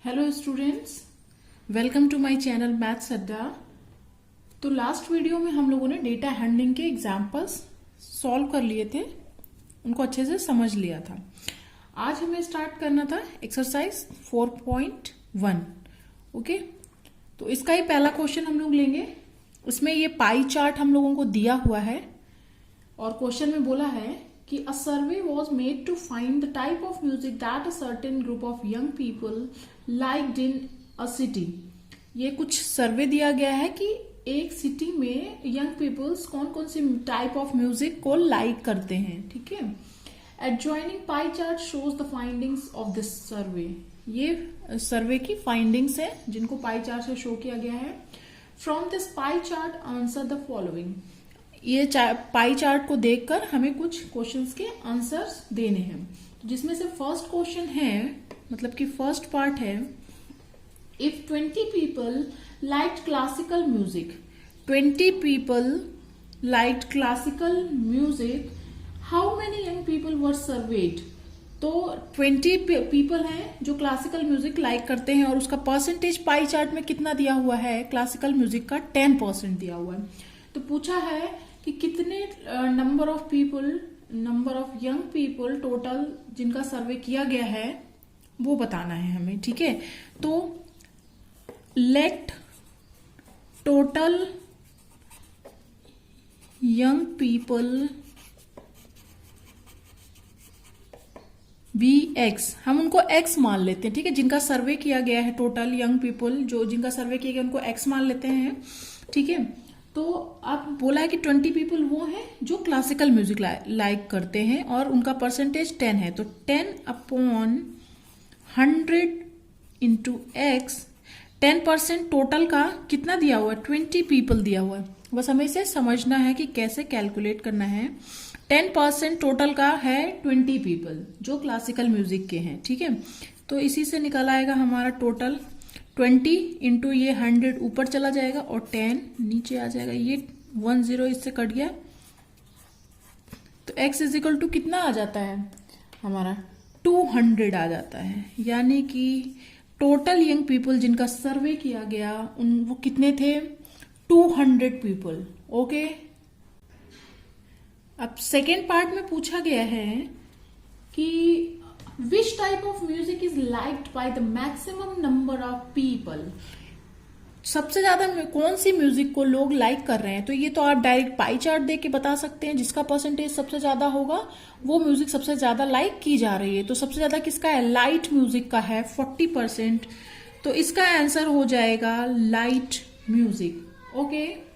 Hello students, welcome to my channel maths Adda. तो last video में हम लोगों ने डेटा हैंडलिंग के एग्जाम्पल्स सॉल्व कर लिए थे, उनको अच्छे से समझ लिया था। आज हमें स्टार्ट करना था एक्सरसाइज 4.1। ओके, तो इसका ही पहला क्वेश्चन हम लोग लेंगे। इसमें ये पाई चार्ट हम लोगों को दिया हुआ है और क्वेश्चन में बोला है कि a survey was made to find the type of music that a certain group of young people liked in a city। ये कुछ सर्वे दिया गया है कि एक सिटी में यंग पीपल्स कौन कौन सी टाइप ऑफ म्यूजिक को लाइक करते हैं। ठीक है, adjoining pie chart shows the findings of this survey. ये सर्वे की फाइंडिंग्स है जिनको पाई चार्ट से शो किया गया है। From this pie chart answer the following. ये पाई चार्ट को देखकर हमें कुछ क्वेश्चंस के आंसर्स देने हैं, जिसमें से फर्स्ट क्वेश्चन है, मतलब कि फर्स्ट पार्ट है, if 20 people liked classical music, 20 people liked classical music, how many young people were served. तो 20 पीपल हैं जो क्लासिकल म्यूजिक लाइक करते हैं और उसका परसेंटेज पाई चार्ट में कितना दिया हुआ है, क्लासिकल म्यूजिक का 10% दिया हुआ है। तो पूछा है कि कितने number of young people total जिनका सर्वे किया गया है वो बताना है हमें। ठीक है, तो let total young people be x. हम उनको एक्स मान लेते हैं। ठीक है, जिनका सर्वे किया गया है, टोटल यंग पीपल जो जिनका सर्वे किया गया उनको एक्स मान लेते हैं। ठीक है, तो अब बोला है कि 20 पीपल वो हैं जो क्लासिकल म्यूजिक लाइक करते हैं और उनका परसेंटेज 10 है। तो 10/100 इंटू एक्स, 10% टोटल का कितना दिया हुआ है, 20 पीपल दिया हुआ है। बस हमें इसे समझना है कि कैसे कैलकुलेट करना है। 10% टोटल का है 20 पीपल जो क्लासिकल म्यूजिक के हैं। ठीक है, तो इसी से निकल आएगा हमारा टोटल 20 इंटू ये 100 ऊपर चला जाएगा और 10 नीचे आ जाएगा। ये 10 इससे कट गया तो x इज इक्वल टू कितना आ जाता है हमारा, 200 आ जाता है। यानी कि टोटल यंग पीपल जिनका सर्वे किया गया वो कितने थे, 200 पीपल। ओके, अब सेकेंड पार्ट में पूछा गया है कि Which type of music is liked by the maximum number of people? सबसे ज्यादा कौन सी म्यूजिक को लोग लाइक कर रहे हैं। तो ये तो आप डायरेक्ट पाई चार्ट देख के बता सकते हैं। जिसका परसेंटेज सबसे ज्यादा होगा वो म्यूजिक सबसे ज्यादा लाइक की जा रही है। तो सबसे ज्यादा किसका है, लाइट म्यूजिक का है 40%। तो इसका आंसर हो जाएगा लाइट म्यूजिक। ओके,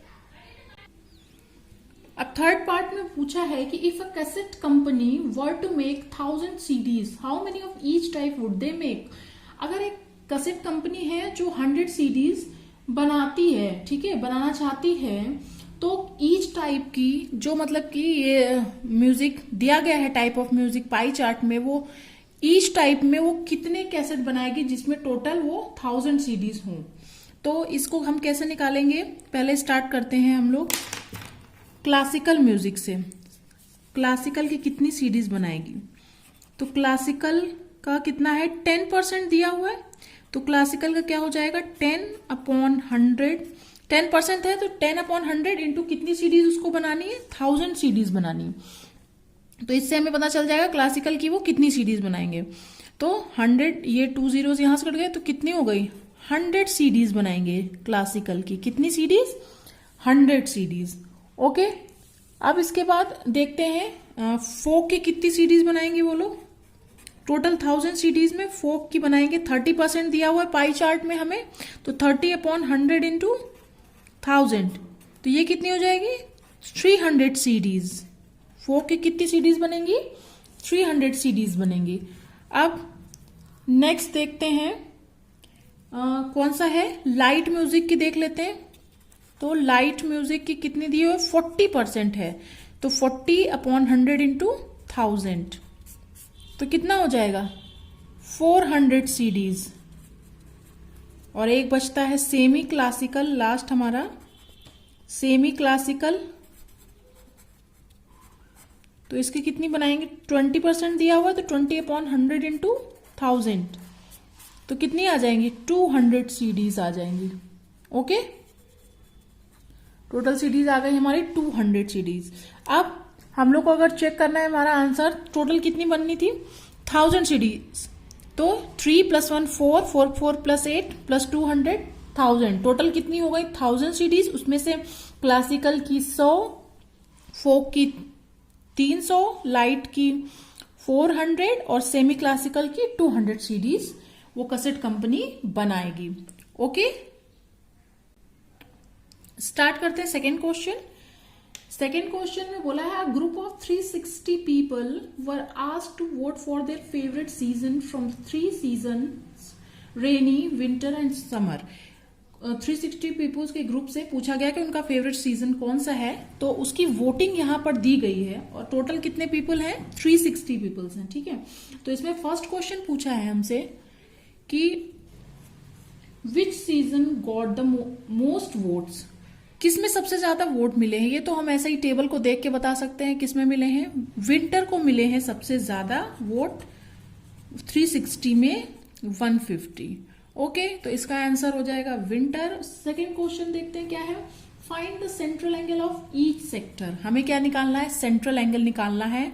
अब थर्ड पार्ट में पूछा है कि if a cassette company were to make 1000 CDs, how many of each type would they make. अगर एक कैसेट कंपनी है जो 100 सीडीज बनाती है, ठीक है, बनाना चाहती है, तो ईच टाइप की जो मतलब कि ये म्यूजिक दिया गया है, type of music pie chart में, वो ईच टाइप में वो कितने कैसेट बनाएगी जिसमें टोटल वो 1000 सीडीज हों। तो इसको हम कैसे निकालेंगे, पहले स्टार्ट करते हैं हम लोग क्लासिकल म्यूजिक से। क्लासिकल की कितनी सीडीज बनाएगी, तो क्लासिकल का कितना है, 10% दिया हुआ है। तो क्लासिकल का क्या हो जाएगा, 10/100। 10% है तो 10/100 इंटू कितनी सीडीज उसको बनानी है, 1000 सीडीज बनानी है। तो इससे हमें पता चल जाएगा क्लासिकल की वो कितनी सीडीज बनाएंगे। तो 100, ये 2 zeros यहां से कट गए तो कितनी हो गई, 100 सीडीज बनाएंगे क्लासिकल की। कितनी सीडीज, 100 सीडीज। ओके, अब इसके बाद देखते हैं फोक की कितनी सीडीज बनाएंगे वो लोग। टोटल 1000 सीडीज में फोक की बनाएंगे, 30% दिया हुआ है पाई चार्ट में हमें। तो 30/100 इंटू 1000, तो ये कितनी हो जाएगी, 300 सीडीज। फोक की कितनी सीडीज बनेंगी, 300 सीडीज बनेंगी। अब नेक्स्ट देखते हैं कौन सा है, लाइट म्यूजिक की देख लेते हैं। तो लाइट म्यूजिक की कितनी दी हुई, 40% है। तो 40/100 इंटू 1000, तो कितना हो जाएगा, 400 सीडीज। और एक बचता है सेमी क्लासिकल, लास्ट हमारा सेमी क्लासिकल। तो इसकी कितनी बनाएंगे, 20% दिया हुआ है तो 20/100 इंटू 1000। तो कितनी आ जाएंगी, 200 सीडीज आ जाएंगी। ओके, टोटल सीडीज आ गई हमारी 200 सीडीज। अब हम लोग को अगर चेक करना है हमारा आंसर टोटल कितनी बननी थी, 1000 सीडीज। तो 3 + 1 4, 4 4 + 8 + 200, 1000। टोटल कितनी हो गई, 1000 सीडीज। उसमें से क्लासिकल की 100, फोक की 300, लाइट की 400 और सेमी क्लासिकल की 200 सीडीज वो कैसेट कंपनी बनाएगी। ओके, स्टार्ट करते हैं सेकेंड क्वेश्चन। सेकेंड क्वेश्चन में बोला है, group of 360 people were asked to vote for their favourite season from 3 seasons, rainy, winter and summer. 360 peoples के ग्रुप से पूछा गया कि उनका फेवरेट सीजन कौन सा है, तो उसकी वोटिंग यहां पर दी गई है। और टोटल कितने पीपल हैं, 360 पीपल्स हैं। ठीक है, तो इसमें फर्स्ट क्वेश्चन पूछा है हमसे कि विच season got the most votes, किसमें सबसे ज्यादा वोट मिले हैं। ये तो हम ऐसे ही टेबल को देख के बता सकते हैं किसमें मिले हैं, विंटर को मिले हैं सबसे ज्यादा वोट, 360 में 150। ओके, तो इसका आंसर हो जाएगा विंटर। सेकेंड क्वेश्चन देखते हैं क्या है, find the central angle of each sector. हमें क्या निकालना है, सेंट्रल एंगल निकालना है,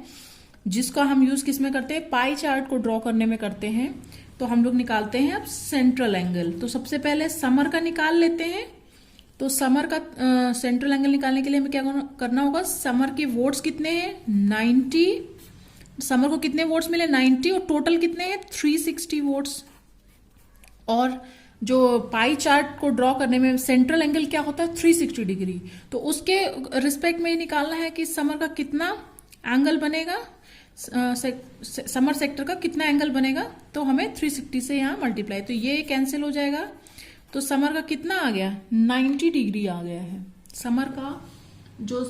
जिसका हम यूज किसमें करते हैं, पाई चार्ट को ड्रॉ करने में करते हैं। तो हम लोग निकालते हैं अब सेंट्रल एंगल। तो सबसे पहले समर का निकाल लेते हैं। तो समर का सेंट्रल एंगल निकालने के लिए हमें क्या करना होगा, समर के वोट्स कितने हैं, 90। समर को कितने वोट्स मिले, 90, और टोटल कितने हैं, 360 वोट्स। और जो पाई चार्ट को ड्रॉ करने में सेंट्रल एंगल क्या होता है, 360 डिग्री। तो उसके रिस्पेक्ट में निकालना है कि समर का कितना एंगल बनेगा, समर सेक्टर का कितना एंगल बनेगा। तो हमें 360 से यहाँ मल्टीप्लाई, तो ये कैंसिल हो जाएगा। तो समर का कितना आ गया, 90 डिग्री आ गया है। समर का जो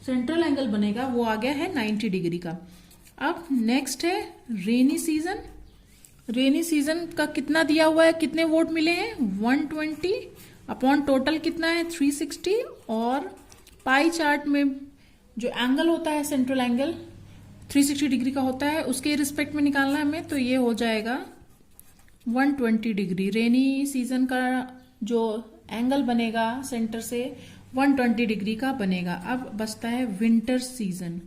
सेंट्रल एंगल बनेगा वो आ गया है 90 डिग्री का। अब नेक्स्ट है रेनी सीजन। रेनी सीजन का कितना दिया हुआ है, कितने वोट मिले हैं, 120 अपॉन टोटल कितना है, 360। और पाई चार्ट में जो एंगल होता है सेंट्रल एंगल 360 डिग्री का होता है, उसके रिस्पेक्ट में निकालना है हमें। तो ये हो जाएगा 120 डिग्री। रेनी सीजन का जो एंगल बनेगा सेंटर से 120 डिग्री का बनेगा। अब बचता है विंटर सीजन।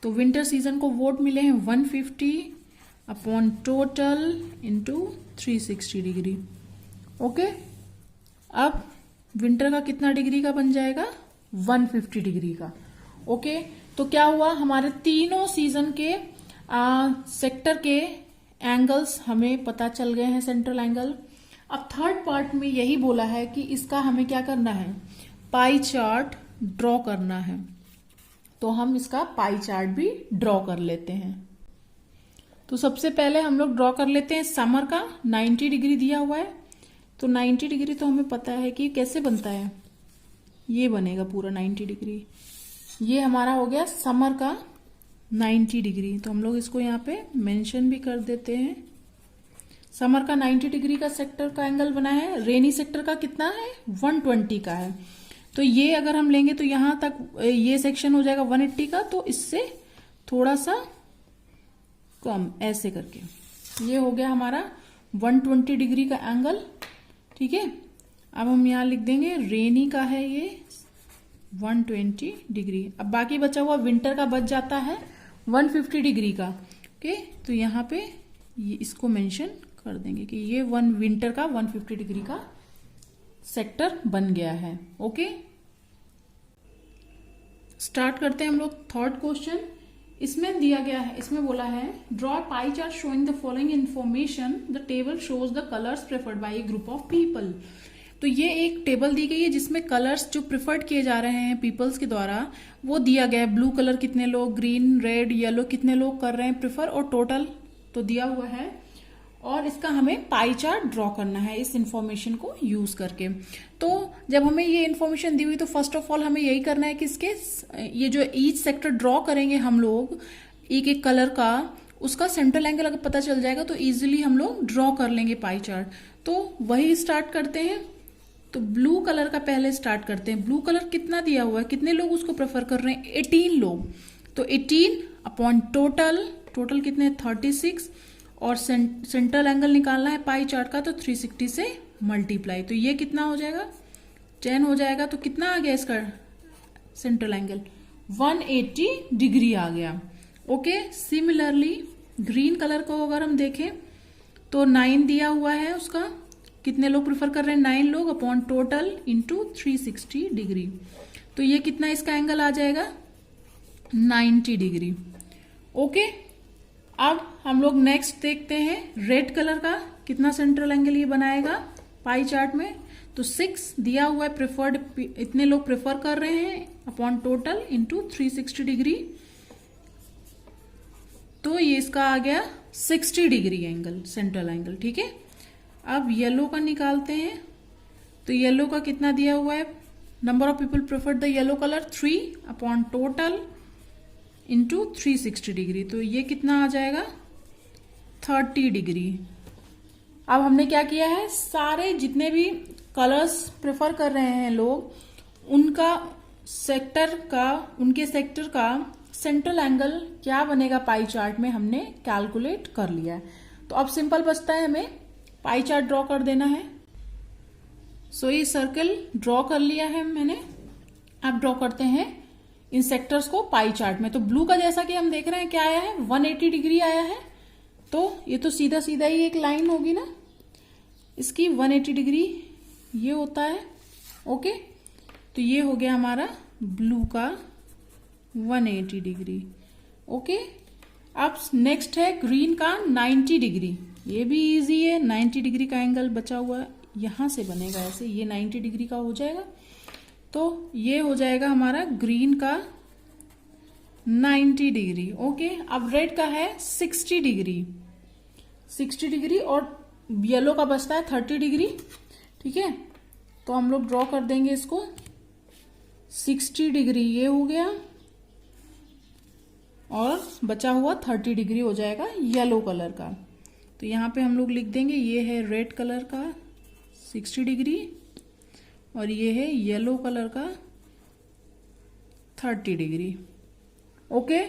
तो विंटर सीजन को वोट मिले हैं 150 upon total into 360 degree. Okay, अब विंटर का कितना डिग्री का बन जाएगा, 150 डिग्री का। ओके, तो क्या हुआ, हमारे तीनों सीजन के सेक्टर के एंगल्स हमें पता चल गए हैं, सेंट्रल एंगल। अब थर्ड पार्ट में यही बोला है कि इसका हमें क्या करना है, पाई चार्ट ड्रॉ करना है। तो हम इसका पाई चार्ट भी ड्रॉ कर लेते हैं। तो सबसे पहले हम लोग ड्रॉ कर लेते हैं समर का, 90 डिग्री दिया हुआ है। तो 90 डिग्री तो हमें पता है कि कैसे बनता है, ये बनेगा पूरा 90 डिग्री। ये हमारा हो गया समर का 90 डिग्री। तो हम लोग इसको यहाँ पे मेंशन भी कर देते हैं। समर का 90 डिग्री का सेक्टर का एंगल बना है। रेनी सेक्टर का कितना है, 120 का है। तो ये अगर हम लेंगे तो यहां तक ये सेक्शन हो जाएगा 180 का, तो इससे थोड़ा सा कम ऐसे करके ये हो गया हमारा 120 डिग्री का एंगल। ठीक है, अब हम यहां लिख देंगे रेनी का है ये 120 डिग्री। अब बाकी बचा हुआ विंटर का बच जाता है 150 डिग्री का। ओके, तो यहाँ पे ये इसको मेंशन कर देंगे कि ये विंटर का 150 डिग्री का सेक्टर बन गया है। ओके, स्टार्ट करते हैं हम लोग थर्ड क्वेश्चन। इसमें दिया गया है, इसमें बोला है draw pie chart showing the following information, the table shows the colours preferred bye A group of people. तो ये एक टेबल दी गई है जिसमें कलर्स जो प्रिफर्ड किए जा रहे हैं पीपल्स के द्वारा वो दिया गया है। ब्लू कलर कितने लोग, ग्रीन, रेड, येलो कितने लोग कर रहे हैं प्रिफर, और टोटल तो दिया हुआ है। और इसका हमें पाई चार्ट ड्रॉ करना है इस इंफॉर्मेशन को यूज करके। तो जब हमें ये इंफॉर्मेशन दी हुई तो फर्स्ट ऑफ ऑल हमें यही करना है कि इसके ये जो ईच सेक्टर ड्रॉ करेंगे हम लोग एक एक कलर का, उसका सेंट्रल एंगल अगर पता चल जाएगा तो इजीली हम लोग ड्रॉ कर लेंगे पाई चार्ट। तो वही स्टार्ट करते हैं। तो ब्लू कलर का पहले स्टार्ट करते हैं। ब्लू कलर कितना दिया हुआ है, कितने लोग उसको प्रेफर कर रहे हैं, 18 लोग। तो 18 अपॉन टोटल कितने, 36। और सेंट्रल एंगल निकालना है पाई चार्ट का, तो 360 से मल्टीप्लाई, तो ये कितना हो जाएगा 10 हो जाएगा। तो कितना आ गया इसका सेंट्रल एंगल 180 डिग्री आ गया। ओके, सिमिलरली ग्रीन कलर को अगर हम देखें तो 9 दिया हुआ है उसका, कितने लोग प्रेफर कर रहे हैं 9 लोग अपॉन टोटल इंटू 360 डिग्री, तो ये कितना इसका एंगल आ जाएगा 90 डिग्री। ओके, अब हम लोग नेक्स्ट देखते हैं रेड कलर का कितना सेंट्रल एंगल ये बनाएगा पाई चार्ट में। तो 6 दिया हुआ है, प्रेफर्ड इतने लोग प्रेफर कर रहे हैं अपॉन टोटल इंटू 360 डिग्री, तो ये इसका आ गया 60 डिग्री एंगल सेंट्रल एंगल। ठीक है, अब येलो का निकालते हैं, तो येलो का कितना दिया हुआ है, number of people preferred the yellow colour 3 upon total into 360 degree, तो ये कितना आ जाएगा 30 डिग्री। अब हमने क्या किया है, सारे जितने भी कलर्स प्रेफर कर रहे हैं लोग उनका उनके सेक्टर का सेंट्रल एंगल क्या बनेगा पाई चार्ट में हमने कैलकुलेट कर लिया है। तो अब सिंपल बचता है हमें पाई चार्ट ड्रॉ कर देना है। सो ये सर्कल ड्रॉ कर लिया है मैंने। अब ड्रॉ करते हैं इन सेक्टर्स को पाई चार्ट में। तो ब्लू का जैसा कि हम देख रहे हैं क्या आया है 180 डिग्री आया है, तो ये तो सीधा सीधा ही एक लाइन होगी ना इसकी 180 डिग्री ये होता है। ओके, तो ये हो गया हमारा ब्लू का 180 डिग्री। ओके, अब नेक्स्ट है ग्रीन का 90 डिग्री, ये भी इजी है, 90 डिग्री का एंगल बचा हुआ है, यहां से बनेगा ऐसे, ये 90 डिग्री का हो जाएगा, तो ये हो जाएगा हमारा ग्रीन का 90 डिग्री। ओके, अब रेड का है 60 डिग्री, 60 डिग्री और येलो का बचता है 30 डिग्री। ठीक है, तो हम लोग ड्रॉ कर देंगे इसको 60 डिग्री ये हो गया और बचा हुआ 30 डिग्री हो जाएगा येलो कलर का। तो यहां पे हम लोग लिख देंगे ये है रेड कलर का 60 डिग्री और ये है येलो कलर का 30 डिग्री। ओके,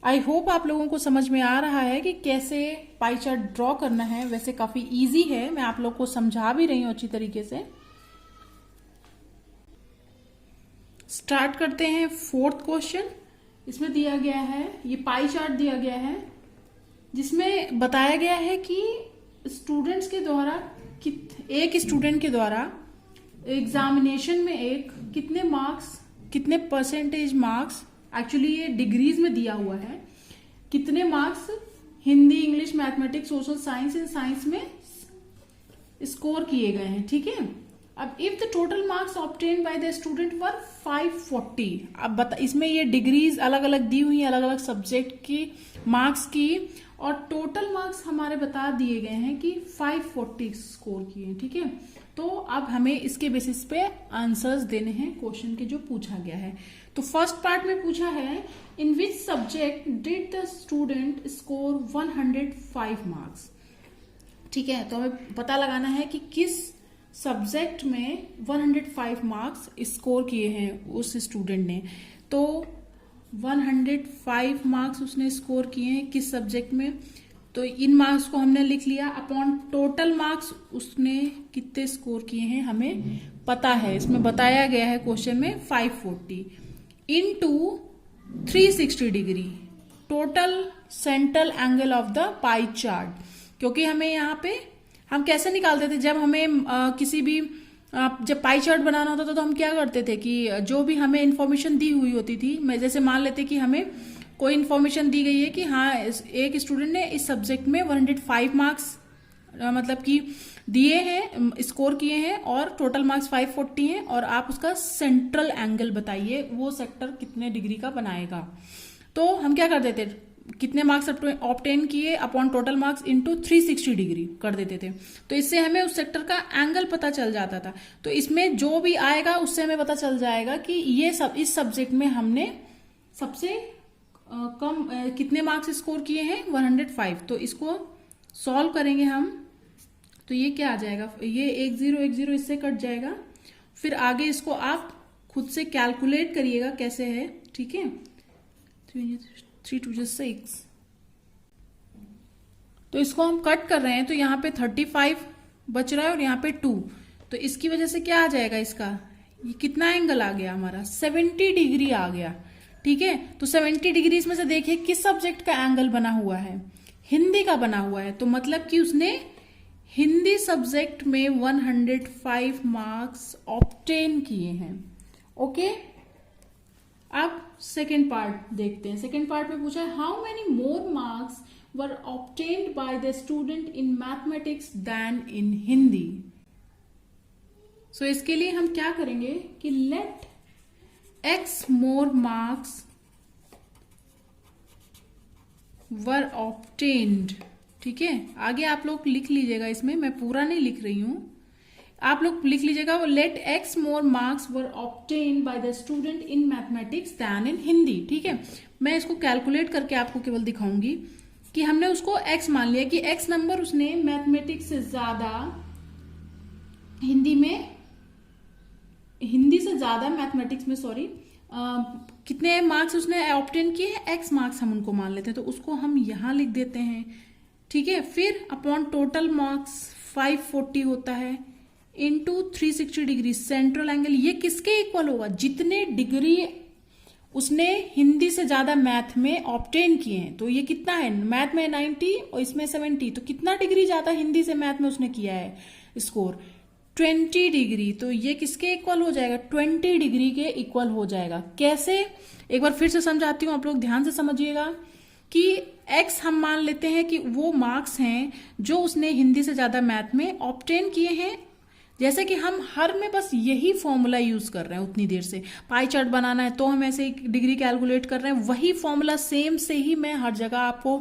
आई होप आप लोगों को समझ में आ रहा है कि कैसे पाई चार्ट ड्रॉ करना है। वैसे काफी इजी है, मैं आप लोग को समझा भी रही हूं अच्छी तरीके से। स्टार्ट करते हैं 4th क्वेश्चन। इसमें दिया गया है, ये पाई चार्ट दिया गया है जिसमें बताया गया है कि स्टूडेंट्स के द्वारा एक स्टूडेंट के द्वारा एग्जामिनेशन में कितने मार्क्स, कितने परसेंटेज मार्क्स, एक्चुअली ये डिग्रीज में दिया हुआ है, कितने marks Hindi, English, mathematics, social science in science में स्कोर किए गए हैं। ठीक है, अब if the total marks obtain bye the student वर 540, अब इसमें ये डिग्रीज अलग अलग दी हुई है, अलग अलग सब्जेक्ट की मार्क्स की, और टोटल मार्क्स हमारे बता दिए गए हैं कि 540 स्कोर किए हैं। ठीक है, तो अब हमें इसके बेसिस पे आंसर्स देने हैं क्वेश्चन के जो पूछा गया है। तो फर्स्ट पार्ट में पूछा है in which subject did the student score 105 marks. ठीक है, तो हमें पता लगाना है कि किस सब्जेक्ट में 105 मार्क्स स्कोर किए हैं उस स्टूडेंट ने। तो 105 मार्क्स उसने स्कोर किए हैं किस सब्जेक्ट में, तो इन मार्क्स को हमने लिख लिया अपॉन टोटल मार्क्स उसने कितने स्कोर किए हैं हमें पता है, इसमें बताया गया है क्वेश्चन में 540 into 360 degree total central angle of the pie chart. क्योंकि हमें यहाँ पे हम कैसे निकालते थे जब हमें किसी भी जब पाई चार्ट बनाना होता था तो हम क्या करते थे कि जो भी हमें इन्फॉर्मेशन दी हुई होती थी, मैं जैसे मान लेते कि हमें कोई इन्फॉर्मेशन दी गई है कि हाँ एक स्टूडेंट ने इस सब्जेक्ट में 105 मार्क्स मतलब कि दिए हैं, स्कोर किए हैं और टोटल मार्क्स 540 हैं, और आप उसका सेंट्रल एंगल बताइए वो सेक्टर कितने डिग्री का बनाएगा। तो हम क्या कर देते, कितने मार्क्स ऑब्टेन किए upon total marks into 360 degree कर देते थे, तो इससे हमें उस सेक्टर का एंगल पता चल जाता था। तो इसमें जो भी आएगा उससे हमें पता चल जाएगा कि ये सब इस सब्जेक्ट में हमने सबसे कम कितने मार्क्स स्कोर किए हैं 105। तो इसको सॉल्व करेंगे हम, तो ये क्या आ जाएगा, ये 1010 इससे कट जाएगा, फिर आगे इसको आप खुद से कैलकुलेट करिएगा कैसे है। ठीक है, 3 2 6। तो इसको हम कट कर रहे हैं तो यहाँ पे 35 बच रहा है और यहाँ पे 2, तो इसकी वजह से क्या आ जाएगा इसका, ये कितना एंगल आ गया हमारा, 70 डिग्री आ गया। ठीक है, तो 70 डिग्री इसमें से देखिए किस सब्जेक्ट का एंगल बना हुआ है, हिंदी का बना हुआ है, तो मतलब कि उसने हिंदी सब्जेक्ट में 105 मार्क्स ऑब्टेन किए हैं। ओके, अब सेकेंड पार्ट देखते हैं। सेकेंड पार्ट में पूछा है how many more marks were obtained by the student in mathematics than in Hindi. So इसके लिए हम क्या करेंगे कि let X more marks were obtained. ठीक है, आगे आप लोग लिख लीजिएगा, इसमें मैं पूरा नहीं लिख रही हूं, आप लोग लिख लीजिएगा let X more marks were obtained by the student in mathematics than in Hindi. ठीक है, मैं इसको कैलकुलेट करके आपको केवल दिखाऊंगी कि हमने उसको x मान लिया कि x नंबर उसने मैथमेटिक्स से ज्यादा हिंदी से ज्यादा मैथमेटिक्स में कितने मार्क्स उसने ऑब्टेन किए हैं, x मार्क्स हम उनको मान लेते हैं, तो उसको हम यहां लिख देते हैं। ठीक है, फिर अपॉन टोटल मार्क्स 540 होता है इंटू 360 डिग्री सेंट्रल एंगल, ये किसके इक्वल होगा, जितने डिग्री उसने हिंदी से ज्यादा मैथ में ऑब्टेन किए हैं। तो ये कितना है, मैथ में 90 और इसमें 70, तो कितना डिग्री ज्यादा हिंदी से मैथ में उसने किया है स्कोर, 20 डिग्री। तो ये किसके इक्वल हो जाएगा, 20 डिग्री के इक्वल हो जाएगा। कैसे, एक बार फिर से समझाती हूं, आप लोग ध्यान से समझिएगा कि x हम मान लेते हैं कि वो मार्क्स हैं जो उसने हिंदी से ज्यादा मैथ में ऑब्टेन किए हैं। जैसे कि हम हर में बस यही फॉर्मूला यूज कर रहे हैं, उतनी देर से पाई चार्ट बनाना है तो हम ऐसे ही डिग्री कैलकुलेट कर रहे हैं, वही फॉर्मूला सेम से ही मैं हर जगह आपको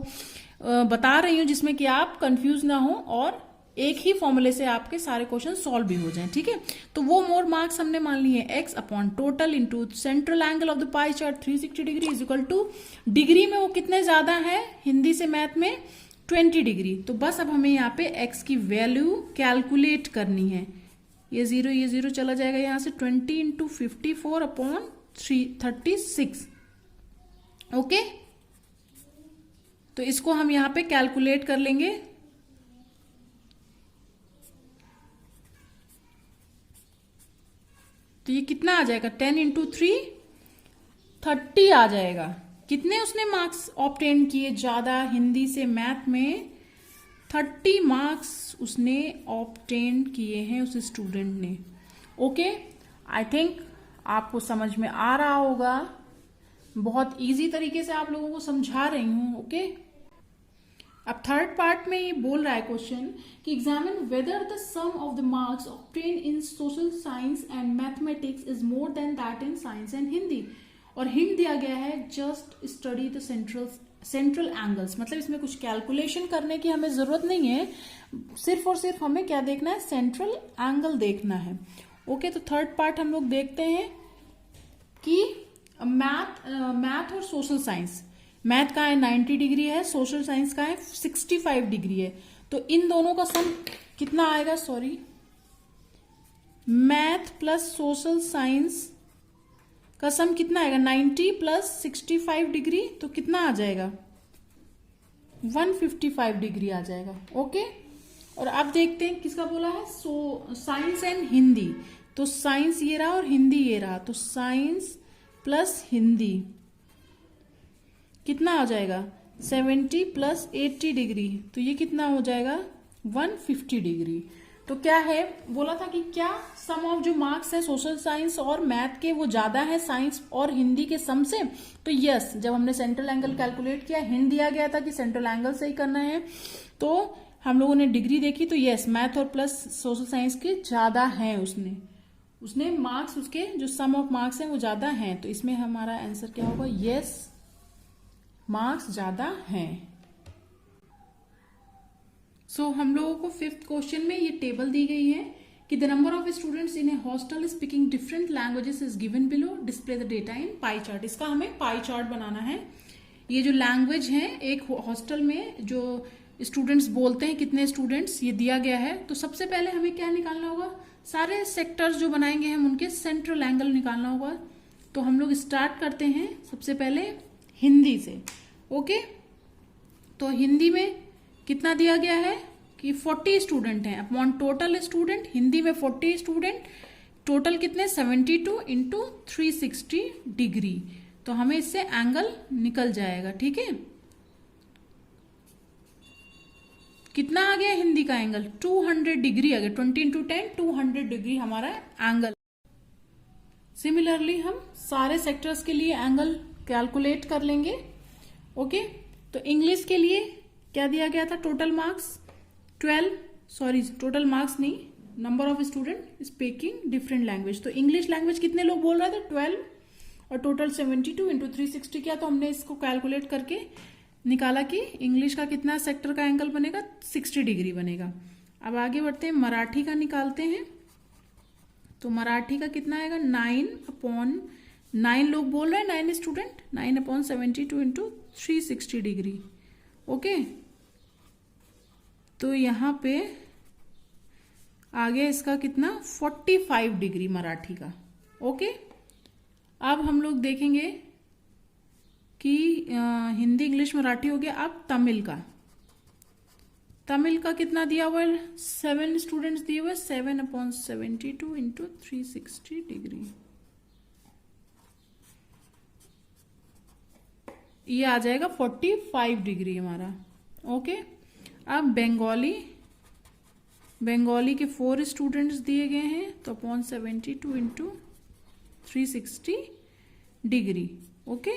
बता रही हूं, जिसमें कि आप कंफ्यूज ना हो और एक ही फॉर्मूले से आपके सारे क्वेश्चन सॉल्व भी हो जाएं। ठीक है, तो वो मोर मार्क्स हमने मान लिए x upon total into central angle of the pie chart 360 degree is equal two degree में वो कितने ज्यादा है हिंदी से मैथ में, 20 डिग्री। तो बस अब हमें यहाँ पे x की वैल्यू कैलकुलेट करनी है। ये जीरो चला जाएगा यहां से, 20 इंटू 54 अपॉन 36। ओके, तो इसको हम यहां पे कैलकुलेट कर लेंगे। तो ये कितना आ जाएगा, 10 इंटू 3 30 आ जाएगा। कितने उसने मार्क्स ऑब्टेन किए ज्यादा हिंदी से मैथ में, 30 मार्क्स उसने ऑब्टेन किए हैं उस स्टूडेंट ने। ओके, आई थिंक आपको समझ में आ रहा होगा, बहुत इजी तरीके से आप लोगों को समझा रही हूं। ओके, अब थर्ड पार्ट में ये बोल रहा है क्वेश्चन कि examine whether the sum of the marks obtain in social science and mathematics is more than that in science and Hindi. और हिंट दिया गया है just study the central angles, मतलब इसमें कुछ कैलकुलेशन करने की हमें जरूरत नहीं है, सिर्फ और सिर्फ हमें क्या देखना है, सेंट्रल एंगल देखना है। ओके, तो थर्ड पार्ट हम लोग देखते हैं कि मैथ और सोशल साइंस, मैथ का है 90 डिग्री है, सोशल साइंस का है 65 डिग्री है, तो इन दोनों का सम कितना आएगा, मैथ प्लस सोशल साइंस का सम कितना आएगा, 90 प्लस 65 डिग्री, तो कितना आ जाएगा, 155 डिग्री आ जाएगा। ओके, और अब देखते हैं किसका बोला है, साइंस एंड हिंदी। तो साइंस ये रहा और हिंदी ये रहा, तो साइंस प्लस हिंदी कितना आ जाएगा, 70 प्लस 80 डिग्री, तो ये कितना हो जाएगा, 150 डिग्री। तो क्या है, बोला था कि क्या सम ऑफ जो मार्क्स है सोशल साइंस और मैथ के वो ज्यादा है साइंस और हिंदी के सम से। तो यस, जब हमने सेंट्रल एंगल कैलकुलेट किया, हिंट दिया गया था कि सेंट्रल एंगल से ही करना है, तो हम लोगों ने डिग्री देखी, तो यस मैथ और प्लस सोशल साइंस के ज्यादा है, उसने मार्क्स, उसके जो सम ऑफ मार्क्स है वो ज्यादा है। तो इसमें हमारा आंसर क्या होगा, यस मार्क्स ज्यादा हैं। सो हम लोगों को फिफ्थ क्वेश्चन में ये टेबल दी गई है कि the number of students in A hostel speaking different languages is given below, display the data in pie chart. इसका हमें पाई चार्ट बनाना है। ये जो लैंग्वेज है एक हॉस्टल में जो स्टूडेंट्स बोलते हैं, कितने स्टूडेंट्स, ये दिया गया है। तो सबसे पहले हमें क्या निकालना होगा, सारे सेक्टर्स जो बनाएंगे हम उनके सेंट्रल एंगल निकालना होगा। तो हम लोग स्टार्ट करते हैं सबसे पहले हिंदी से। ओके, तो हिंदी में कितना दिया गया है कि 40 स्टूडेंट हैं अपॉन टोटल स्टूडेंट, हिंदी में 40 स्टूडेंट, टोटल कितने 72 इंटू 360 डिग्री। तो हमें इससे एंगल निकल जाएगा, ठीक है। कितना आ गया हिंदी का एंगल 200 डिग्री आ गया, 20 इंटू 10 200 डिग्री हमारा एंगल। सिमिलरली हम सारे सेक्टर्स के लिए एंगल कैलकुलेट कर लेंगे। ओके, तो इंग्लिश के लिए क्या दिया गया था, total marks 12, sorry total marks नहीं, number of student speaking different language. तो इंग्लिश लैंग्वेज कितने लोग बोल रहे थे 12 और टोटल 72 इंटू 360 किया, तो हमने इसको कैलकुलेट करके निकाला कि इंग्लिश का कितना सेक्टर का एंगल बनेगा 60 डिग्री बनेगा। अब आगे बढ़ते हैं, मराठी का निकालते हैं। तो मराठी का कितना आएगा 9 लोग बोल रहे हैं, 9 स्टूडेंट, 9/72 इंटू 360 डिग्री। ओके, तो यहां पे आ गया इसका कितना 45 डिग्री मराठी का। ओके, अब हम लोग देखेंगे कि हिंदी इंग्लिश मराठी हो गया। अब तमिल का कितना दिया हुआ है, 7 स्टूडेंट्स दिए हुए, 7/72 इंटू 360 डिग्री। ये आ जाएगा 45 डिग्री हमारा। ओके, अब बंगाली के 4 स्टूडेंट्स दिए गए हैं, तो अपॉन 72 इंटू 360 डिग्री। ओके,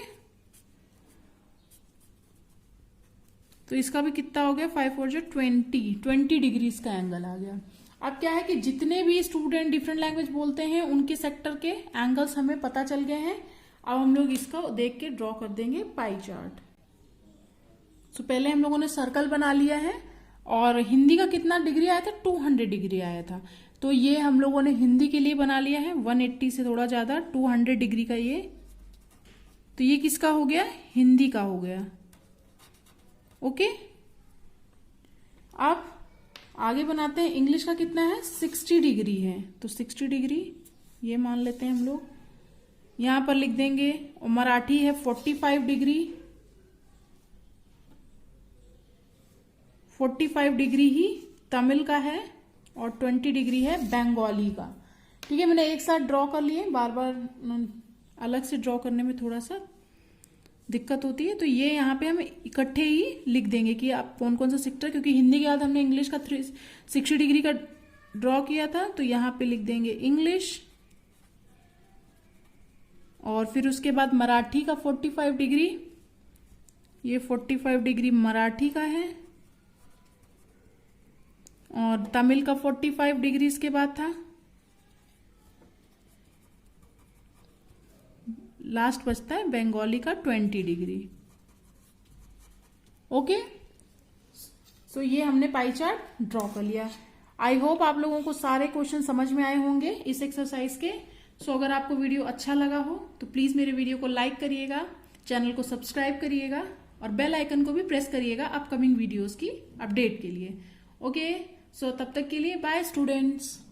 तो इसका भी कितना हो गया 5 और 20 डिग्री इसका एंगल आ गया। अब क्या है कि जितने भी स्टूडेंट डिफरेंट लैंग्वेज बोलते हैं उनके सेक्टर के एंगल्स हमें पता चल गए हैं। अब हम लोग इसका देख के ड्रॉ कर देंगे पाई चार्ट। तो पहले हम लोगों ने सर्कल बना लिया है और हिंदी का कितना डिग्री आया था 200 डिग्री आया था, तो ये हम लोगों ने हिंदी के लिए बना लिया है 180 से थोड़ा ज्यादा 200 डिग्री का ये। तो ये किसका हो गया, हिंदी का हो गया। ओके, अब आगे बनाते हैं, इंग्लिश का कितना है 60 डिग्री है, तो 60 डिग्री ये मान लेते हैं हम लोग, यहां पर लिख देंगे। और मराठी है 45 डिग्री, 45 डिग्री ही तमिल का है और 20 डिग्री है बंगाली का। ठीक है, मैंने एक साथ ड्रॉ कर लिए, बार बार अलग से ड्रॉ करने में थोड़ा सा दिक्कत होती है, तो ये यहाँ पे हम इकट्ठे ही लिख देंगे कि आप कौन कौन सा सेक्टर, क्योंकि हिंदी के बाद हमने इंग्लिश का 360 डिग्री का ड्रॉ किया था, तो यहाँ पे लिख देंगे इंग्लिश, और फिर उसके बाद मराठी का 45 डिग्री, ये 45 डिग्री मराठी का है, और तमिल का 45 डिग्री इसके बाद था, लास्ट बचता है बंगाली का 20 डिग्री। ओके, सो ये हमने पाई चार्ट ड्रॉ कर लिया। आई होप आप लोगों को सारे क्वेश्चन समझ में आए होंगे इस एक्सरसाइज के। सो अगर आपको वीडियो अच्छा लगा हो तो प्लीज मेरे वीडियो को लाइक करिएगा, चैनल को सब्सक्राइब करिएगा और बेल आइकन को भी प्रेस करिएगा अपकमिंग वीडियोस की अपडेट के लिए। ओके, सो तब तक के लिए बाय स्टूडेंट्स।